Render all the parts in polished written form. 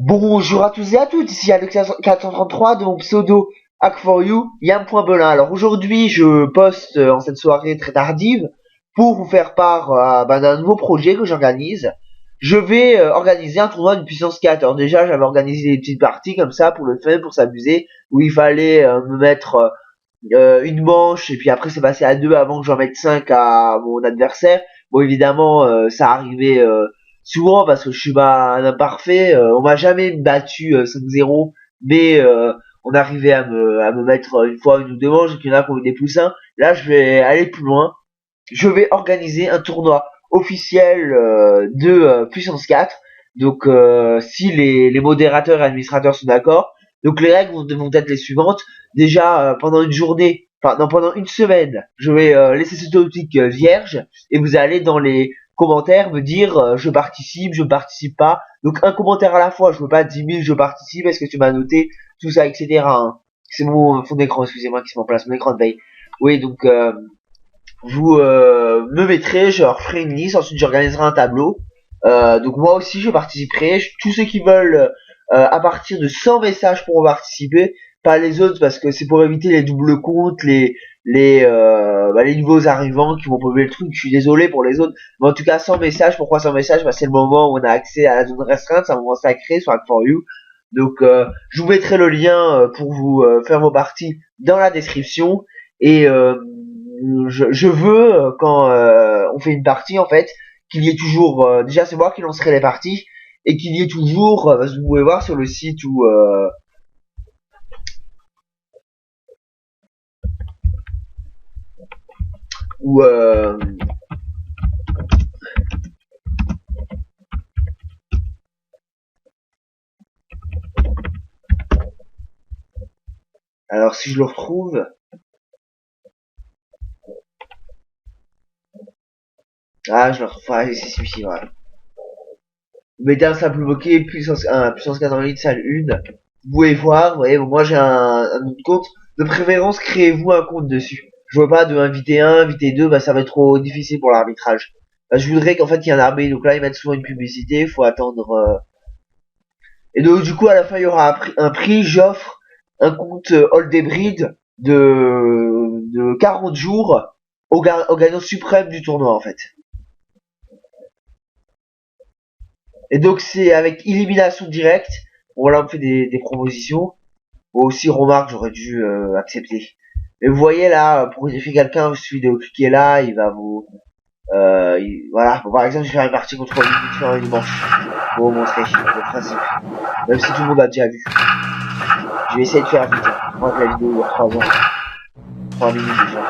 Bonjour à tous et à toutes, ici Alex 433 de mon pseudo Hack4You, Yam.Belin. Alors aujourd'hui je poste en cette soirée très tardive pour vous faire part d'un nouveau projet que j'organise. Je vais organiser un tournoi de puissance 4. Alors déjà j'avais organisé des petites parties comme ça pour le fun, pour s'amuser, où il fallait me mettre une manche et puis après c'est passé à 2 avant que j'en mette 5 à mon adversaire. Bon évidemment ça arrivait souvent parce que je suis pas un imparfait, on m'a jamais battu 5-0, mais on arrivait à me mettre une fois une ou deux manches et qu'il y en a qui ont eu des poussins. Là je vais aller plus loin, je vais organiser un tournoi officiel de puissance 4. Donc si les modérateurs et administrateurs sont d'accord, donc les règles vont être les suivantes. Déjà pendant une journée, enfin non, pendant une semaine, je vais laisser ce topic vierge et vous allez dans les commentaires me dire je participe pas. Donc un commentaire à la fois, je veux pas 10 000 je participe, est-ce que tu m'as noté, tout ça, etc. Hein. C'est mon fond d'écran, excusez-moi, qui se met en place, mon écran de veille. Oui, donc vous me mettrez, je leur ferai une liste, ensuite j'organiserai un tableau. Donc moi aussi je participerai. Tous ceux qui veulent à partir de 100 messages pourront participer, pas les autres parce que c'est pour éviter les doubles comptes, les nouveaux arrivants qui vont polluer le truc. Je suis désolé pour les autres, mais en tout cas 100 messages. Pourquoi 100 messages? C'est le moment où on a accès à la zone restreinte, c'est un moment sacré sur Hack4You. Donc je vous mettrai le lien pour vous faire vos parties dans la description. Et je veux quand on fait une partie en fait qu'il y ait toujours déjà c'est moi qui lancerai les parties et qu'il y ait toujours vous pouvez voir sur le site où alors si je le retrouve, je le retrouve, c'est celui-ci, voilà. Vous mettez un simple bloqué puissance 1, puissance 88 salle 1. Vous pouvez voir, vous voyez, moi j'ai un autre compte. De préférence, créez-vous un compte dessus. Je veux pas de inviter 1, inviter 2, ça va être trop difficile pour l'arbitrage. Je voudrais qu'en fait il y ait un arbitre, donc là ils mettent souvent une publicité, il faut attendre. Et donc du coup à la fin il y aura un prix, j'offre un compte All Debrid de 40 jours au gagnant suprême du tournoi en fait. Et donc c'est avec élimination directe. Bon là on me fait des propositions. Bon aussi remarque j'aurais dû accepter. Mais vous voyez là, pour modifier quelqu'un, il suffit de cliquer là, il va vous... voilà, bon, par exemple je vais faire une partie contre un dimanche. Pour vous montrer le principe. Même si tout le monde a déjà vu. Je vais essayer de faire vite. Je crois que la vidéo dure 3 ans. 3 minutes déjà.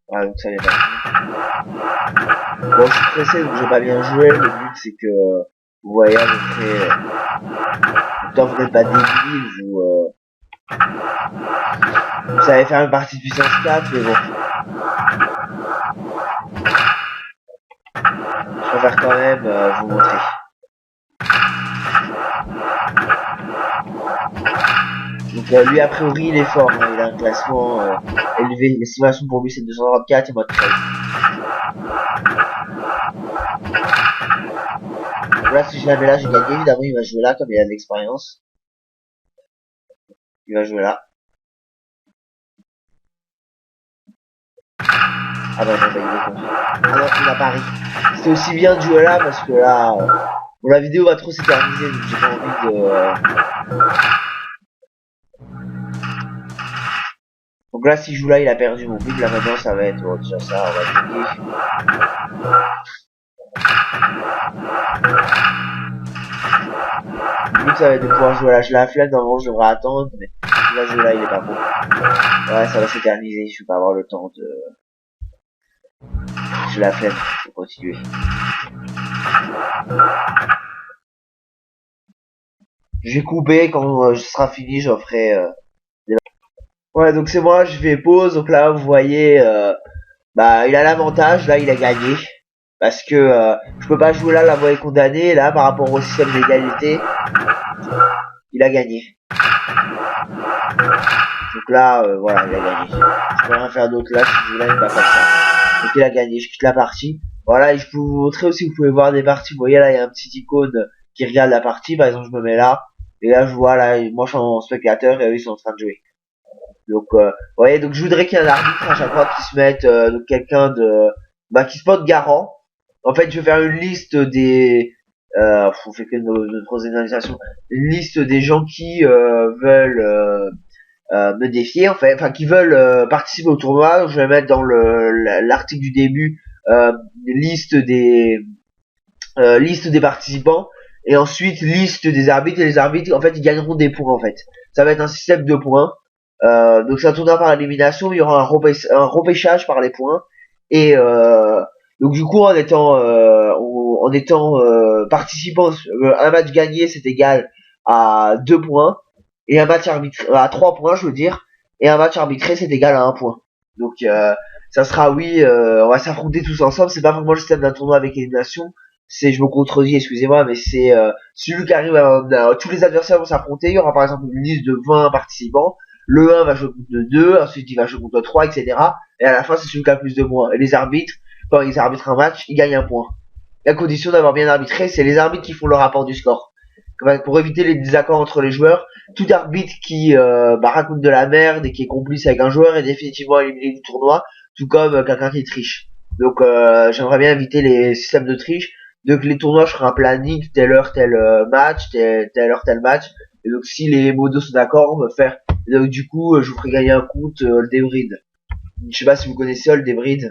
Voilà, donc ça n'est pas fini. Bon, je suis pressé, donc je vais pas bien jouer. Le but, c'est que, vous voyez, à peu près, tant vous n'êtes pas débile, vous savez faire une partie de puissance 4, mais bon. Je préfère quand même vous montrer. Donc lui, a priori, il est fort, hein, il a un classement élevé. L'estimation pour lui, c'est 234 et moi 13. Là, si je l'avais là, j'ai gagné. Évidemment, il va jouer là, comme il a de l'expérience. Il va jouer là. Ah bah non, il est con. Ah non, il a pari. C'était aussi bien de jouer là, parce que là... bon, la vidéo va trop s'éterniser, donc j'ai pas envie de... Donc là, s'il joue là, il a perdu mon but. Là, maintenant, ça va être... Bon, déjà ça, on va gagner. Le but, ça va être de pouvoir jouer là. Je la flemme, normalement, je devrais attendre, mais il va jouer là, il est pas bon. Ouais, ça va s'éterniser, je vais pas avoir le temps de... Je la flemme, je vais continuer. Je vais couper, quand ce sera fini, j'en ferai... Ouais, donc c'est moi, je vais pause, donc là, vous voyez... il a l'avantage, là, il a gagné. Parce que je peux pas jouer là, la voie est condamnée, là, par rapport au système d'égalité. Il a gagné. Donc là, voilà, il a gagné. Je peux rien faire d'autre là, si je joue là, il va pas faire ça. Donc il a gagné, je quitte la partie. Voilà, et je peux vous montrer aussi, vous pouvez voir des parties, vous voyez là, il y a un petit icône qui regardent la partie. Par exemple, je me mets là, et là je vois là, moi je suis en spectateur et eux ils sont en train de jouer. Donc, vous voyez, donc je voudrais qu'il y ait un arbitre à chaque fois qui se mette, donc quelqu'un de, qui se porte garant. En fait, je vais faire une liste des, on fait que notre organisation, une liste des gens qui veulent me défier, en fait, enfin qui veulent participer au tournoi. Je vais mettre dans l'article du début liste des participants et ensuite liste des arbitres. Et les arbitres, en fait, ils gagneront des points. En fait, ça va être un système de points. Donc c'est un tournoi par élimination, il y aura un repêchage par les points et donc du coup en étant participant, un match gagné c'est égal à 2 points et un match arbitré à 3 points je veux dire, et un match arbitré c'est égal à 1 point. Donc ça sera on va s'affronter tous ensemble, c'est pas vraiment le système d'un tournoi avec élimination, c'est, je me contredis, excusez-moi, mais c'est celui qui arrive tous les adversaires vont s'affronter, il y aura par exemple une liste de 20 participants. Le 1 va jouer contre le 2, ensuite il va jouer contre le 3, etc. Et à la fin, c'est celui qui a le plus de points. Et les arbitres, quand ils arbitrent un match, ils gagnent un point. La condition d'avoir bien arbitré, c'est les arbitres qui font le rapport du score. Pour éviter les désaccords entre les joueurs, tout arbitre qui raconte de la merde et qui est complice avec un joueur est définitivement éliminé du tournoi, tout comme quelqu'un qui triche. Donc j'aimerais bien éviter les systèmes de triche. Donc les tournois, je ferai un planning, telle heure, tel match, telle heure, tel match. Et donc si les modos sont d'accord, on va faire. Et donc du coup, je vous ferai gagner un compte Oldebrid. Je sais pas si vous connaissez Oldebrid.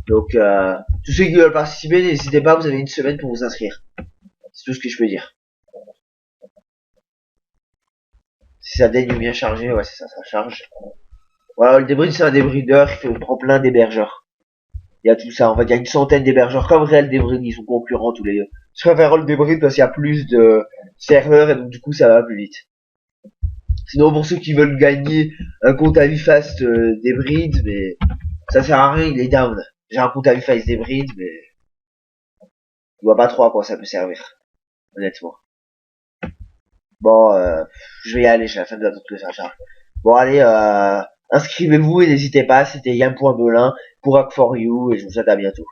Donc tous ceux qui veulent participer, n'hésitez pas, vous avez une semaine pour vous inscrire. C'est tout ce que je peux dire. Si ça daigne bien charger, ouais c'est ça, ça charge. Voilà, Oldebrid c'est un débrideur qui prend plein d'hébergeurs. Il y a tout ça, en fait, il y a une centaine d'hébergeurs comme Real Debrid, ils sont concurrents tous les deux. Je préfère Oldebrid parce qu'il y a plus de serveurs et donc du coup ça va plus vite. Sinon pour ceux qui veulent gagner un compte à vie fast Debrid, mais ça sert à rien, il est down. J'ai un compte à vie fast Debrid, mais je vois pas trop à quoi ça peut servir, honnêtement. Bon, je vais y aller, j'ai la fin de que ça charge. Bon allez, inscrivez-vous et n'hésitez pas, c'était Yann.Belin pour Hack4You et je vous souhaite à bientôt.